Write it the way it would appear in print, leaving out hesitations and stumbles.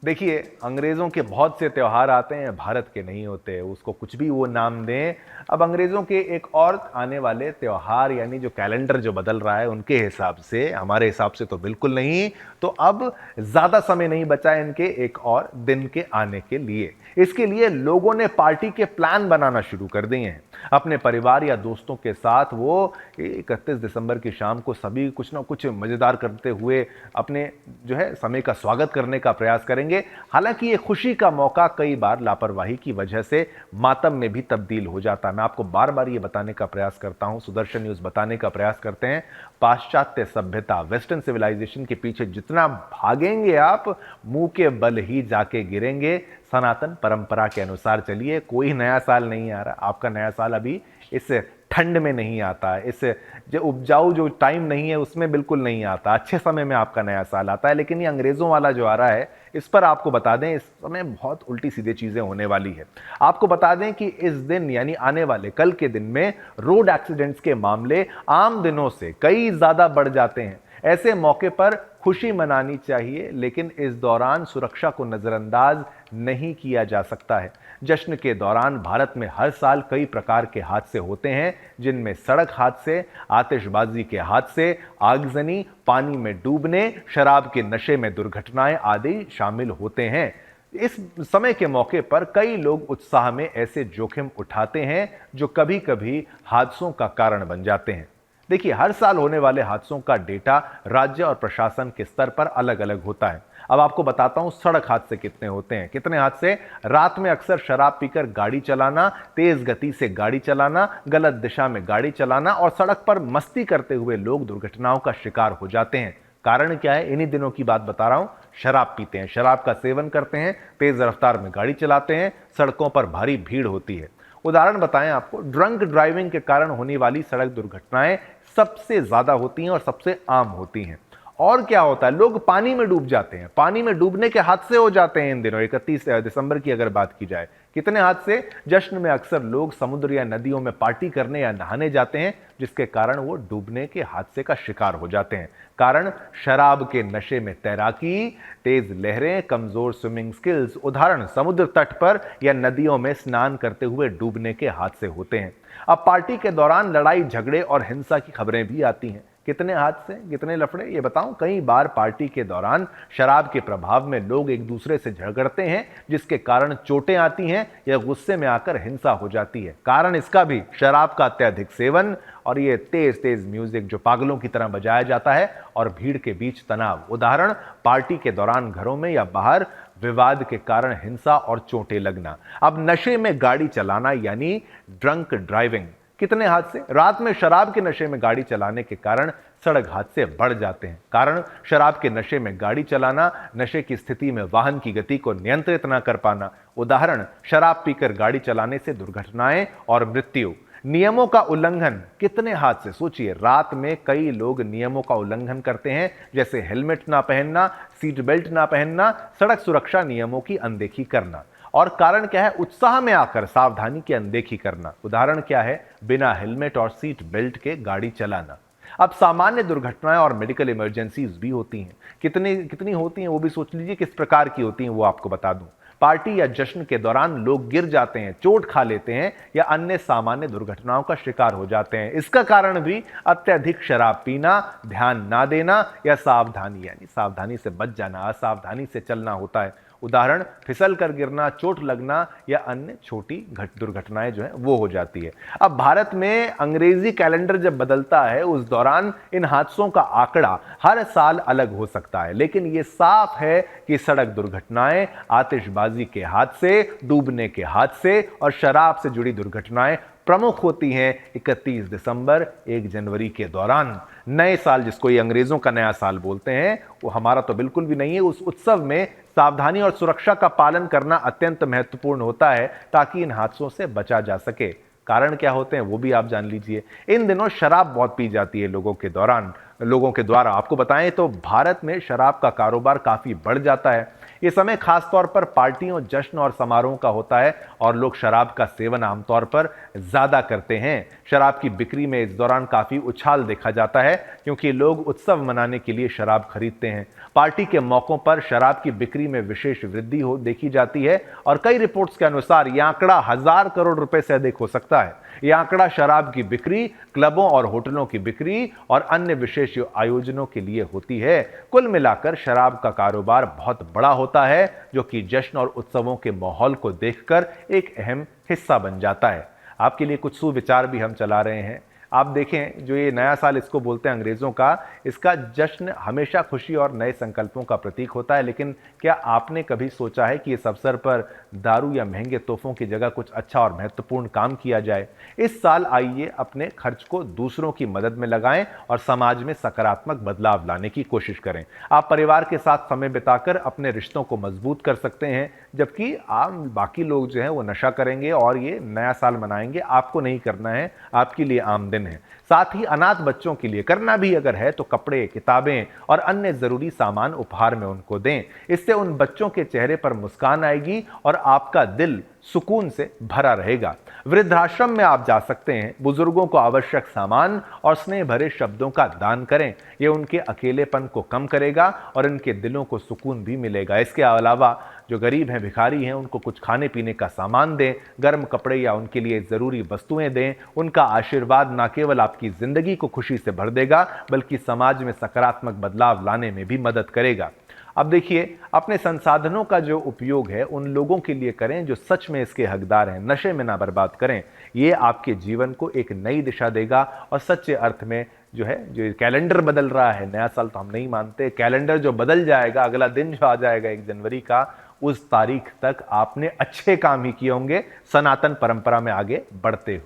देखिए, अंग्रेज़ों के बहुत से त्योहार आते हैं, भारत के नहीं होते, उसको कुछ भी वो नाम दें। अब अंग्रेज़ों के एक और आने वाले त्योहार यानी जो कैलेंडर जो बदल रहा है उनके हिसाब से, हमारे हिसाब से तो बिल्कुल नहीं। तो अब ज़्यादा समय नहीं बचा है इनके एक और दिन के आने के लिए। इसके लिए लोगों ने पार्टी के प्लान बनाना शुरू कर दिए हैं। अपने परिवार या दोस्तों के साथ वो 31 दिसंबर की शाम को सभी कुछ ना कुछ मज़ेदार करते हुए अपने जो है समय का स्वागत करने का प्रयास करेंगे। हालांकि ये खुशी का मौका कई बार लापरवाही की वजह से मातम में भी तब्दील हो जाता है। मैं आपको बार बार ये बताने का प्रयास करता हूं, सुदर्शन न्यूज़ बताने का प्रयास करते हैं, पाश्चात्य सभ्यता वेस्टर्न सिविलाइजेशन के पीछे जितना भागेंगे आप, मुंह के बल ही जाके गिरेंगे। सनातन परंपरा के अनुसार चलिए, कोई नया साल नहीं आ रहा। आपका नया साल अभी इस ठंड में नहीं आता है, इस जो उपजाऊ जो टाइम नहीं है उसमें बिल्कुल नहीं आता। अच्छे समय में आपका नया साल आता है। लेकिन ये अंग्रेजों वाला जो आ रहा है, इस पर आपको बता दें, इस समय बहुत उल्टी सीधे चीजें होने वाली है। आपको बता दें कि इस दिन यानी आने वाले कल के दिन में रोड एक्सीडेंट्स के मामले आम दिनों से कई ज्यादा बढ़ जाते हैं। ऐसे मौके पर खुशी मनानी चाहिए, लेकिन इस दौरान सुरक्षा को नजरअंदाज नहीं किया जा सकता है। जश्न के दौरान भारत में हर साल कई प्रकार के हादसे होते हैं, जिनमें सड़क हादसे, आतिशबाजी के हादसे, आगजनी, पानी में डूबने, शराब के नशे में दुर्घटनाएं आदि शामिल होते हैं। इस समय के मौके पर कई लोग उत्साह में ऐसे जोखिम उठाते हैं जो कभी कभी हादसों का कारण बन जाते हैं। देखिए, हर साल होने वाले हादसों का डेटा राज्य और प्रशासन के स्तर पर अलग अलग होता है। अब आपको बताता हूं सड़क हादसे कितने होते हैं। कितने हादसे? रात में अक्सर शराब पीकर गाड़ी चलाना, तेज गति से गाड़ी चलाना, गलत दिशा में गाड़ी चलाना और सड़क पर मस्ती करते हुए लोग दुर्घटनाओं का शिकार हो जाते हैं। कारण क्या है? इन्हीं दिनों की बात बता रहा हूं। शराब पीते हैं, शराब का सेवन करते हैं, तेज रफ्तार में गाड़ी चलाते हैं, सड़कों पर भारी भीड़ होती है। उदाहरण बताएं आपको, ड्रंक ड्राइविंग के कारण होने वाली सड़क दुर्घटनाएं सबसे ज्यादा होती हैं और सबसे आम होती हैं। और क्या होता है? लोग पानी में डूब जाते हैं, पानी में डूबने के हादसे हो जाते हैं इन दिनों। 31 दिसंबर की अगर बात की जाए, कितने हादसे? जश्न में अक्सर लोग समुद्र या नदियों में पार्टी करने या नहाने जाते हैं, जिसके कारण वो डूबने के हादसे का शिकार हो जाते हैं। कारण शराब के नशे में तैराकी, तेज लहरें, कमजोर स्विमिंग स्किल्स। उदाहरण, समुद्र तट पर या नदियों में स्नान करते हुए डूबने के हादसे होते हैं। अब पार्टी के दौरान लड़ाई झगड़े और हिंसा की खबरें भी आती हैं। कितने हादसे, कितने लफड़े, ये बताऊं। कई बार पार्टी के दौरान शराब के प्रभाव में लोग एक दूसरे से झगड़ते हैं, जिसके कारण चोटें आती हैं या गुस्से में आकर हिंसा हो जाती है। कारण इसका भी शराब का अत्यधिक सेवन और ये तेज तेज म्यूजिक जो पागलों की तरह बजाया जाता है और भीड़ के बीच तनाव। उदाहरण, पार्टी के दौरान घरों में या बाहर विवाद के कारण हिंसा और चोटें लगना। अब नशे में गाड़ी चलाना यानी ड्रंक ड्राइविंग। कितने हादसे? रात में शराब के नशे में गाड़ी चलाने के कारण सड़क हादसे बढ़ जाते हैं। कारण शराब के नशे में गाड़ी चलाना, नशे की स्थिति में वाहन की गति को नियंत्रित न कर पाना। उदाहरण, शराब पीकर गाड़ी चलाने से दुर्घटनाएं और मृत्यु। नियमों का उल्लंघन, कितने हादसे? सोचिए, रात में कई लोग नियमों का उल्लंघन करते हैं, जैसे हेलमेट ना पहनना, सीट बेल्ट ना पहनना, सड़क सुरक्षा नियमों की अनदेखी करना। और कारण क्या है? उत्साह में आकर सावधानी की अनदेखी करना। उदाहरण क्या है? बिना हेलमेट और सीट बेल्ट के गाड़ी चलाना। अब सामान्य दुर्घटनाएं और मेडिकल इमरजेंसीज भी होती हैं। कितनी कितनी होती हैं वो भी सोच लीजिए, किस प्रकार की होती हैं वो आपको बता दूं। पार्टी या जश्न के दौरान लोग गिर जाते हैं, चोट खा लेते हैं या अन्य सामान्य दुर्घटनाओं का शिकार हो जाते हैं। इसका कारण भी अत्यधिक शराब पीना, ध्यान ना देना या सावधानी यानी सावधानी से बच जाना, असावधानी से चलना होता है। उदाहरण, फिसल कर गिरना, चोट लगना या अन्य छोटी दुर्घटनाएं जो है वो हो जाती है। अब भारत में अंग्रेजी कैलेंडर जब बदलता है, उस दौरान इन हादसों का आंकड़ा हर साल अलग हो सकता है। लेकिन यह साफ है कि सड़क दुर्घटनाएं, आतिशबाजी के हादसे, डूबने के हादसे और शराब से जुड़ी दुर्घटनाएं प्रमुख होती हैं 31 दिसंबर 1 जनवरी के दौरान। नए साल, जिसको ये अंग्रेजों का नया साल बोलते हैं, वो हमारा तो बिल्कुल भी नहीं है। उस उत्सव में सावधानी और सुरक्षा का पालन करना अत्यंत महत्वपूर्ण होता है, ताकि इन हादसों से बचा जा सके। कारण क्या होते हैं वो भी आप जान लीजिए। इन दिनों शराब बहुत पी जाती है लोगों के द्वारा। आपको बताएं तो भारत में शराब का कारोबार काफी बढ़ जाता है। ये समय खास तौर पर पार्टियों, जश्न और समारोह का होता है और लोग शराब का सेवन आमतौर पर ज्यादा करते हैं। शराब की बिक्री में इस दौरान काफी उछाल देखा जाता है क्योंकि लोग उत्सव मनाने के लिए शराब खरीदते हैं। पार्टी के मौकों पर शराब की बिक्री में विशेष वृद्धि हो देखी जाती है और कई रिपोर्ट्स के अनुसार यह आंकड़ा 1,000 करोड़ रुपए से अधिक हो सकता है। यह आंकड़ा शराब की बिक्री, क्लबों और होटलों की बिक्री और अन्य विशेष आयोजनों के लिए होती है। कुल मिलाकर शराब का कारोबार बहुत बड़ा होता है जो कि जश्न और उत्सवों के माहौल को देखकर एक अहम हिस्सा बन जाता है। आपके लिए कुछ सुविचार भी हम चला रहे हैं। आप देखें, जो ये नया साल इसको बोलते हैं अंग्रेजों का, इसका जश्न हमेशा खुशी और नए संकल्पों का प्रतीक होता है। लेकिन क्या आपने कभी सोचा है कि इस अवसर पर दारू या महंगे तोहफों की जगह कुछ अच्छा और महत्वपूर्ण काम किया जाए? इस साल आइए अपने खर्च को दूसरों की मदद में लगाएं और समाज में सकारात्मक बदलाव लाने की कोशिश करें। आप परिवार के साथ समय बिताकर अपने रिश्तों को मजबूत कर सकते हैं, जबकि आम बाकी लोग जो है वो नशा करेंगे और ये नया साल मनाएंगे। आपको नहीं करना है, आपके लिए आम दिन है। साथ ही अनाथ बच्चों के लिए करना भी अगर है तो कपड़े, किताबें और अन्य जरूरी सामान उपहार में उनको दें। इससे उन बच्चों के चेहरे पर मुस्कान आएगी और आपका दिल सुकून से भरा रहेगा। वृद्धाश्रम में आप जा सकते हैं। बुजुर्गों को आवश्यक सामान और स्नेह भरे शब्दों का दान करें। यह उनके अकेलेपन को कम करेगा और उनके दिलों को सुकून भी मिलेगा। इसके अलावा जो गरीब हैं, भिखारी हैं, उनको कुछ खाने पीने का सामान दें, गर्म कपड़े या उनके लिए जरूरी वस्तुएं दें। उनका आशीर्वाद न केवल आपकी जिंदगी को खुशी से भर देगा बल्कि समाज में सकारात्मक बदलाव लाने में भी मदद करेगा। अब देखिए, अपने संसाधनों का जो उपयोग है उन लोगों के लिए करें जो सच में इसके हकदार हैं। नशे में ना बर्बाद करें। ये आपके जीवन को एक नई दिशा देगा और सच्चे अर्थ में जो है, जो कैलेंडर बदल रहा है, नया साल तो हम नहीं मानते, कैलेंडर जो बदल जाएगा, अगला दिन जो आ जाएगा 1 जनवरी का, उस तारीख तक आपने अच्छे काम ही किए होंगे सनातन परंपरा में आगे बढ़ते हुए।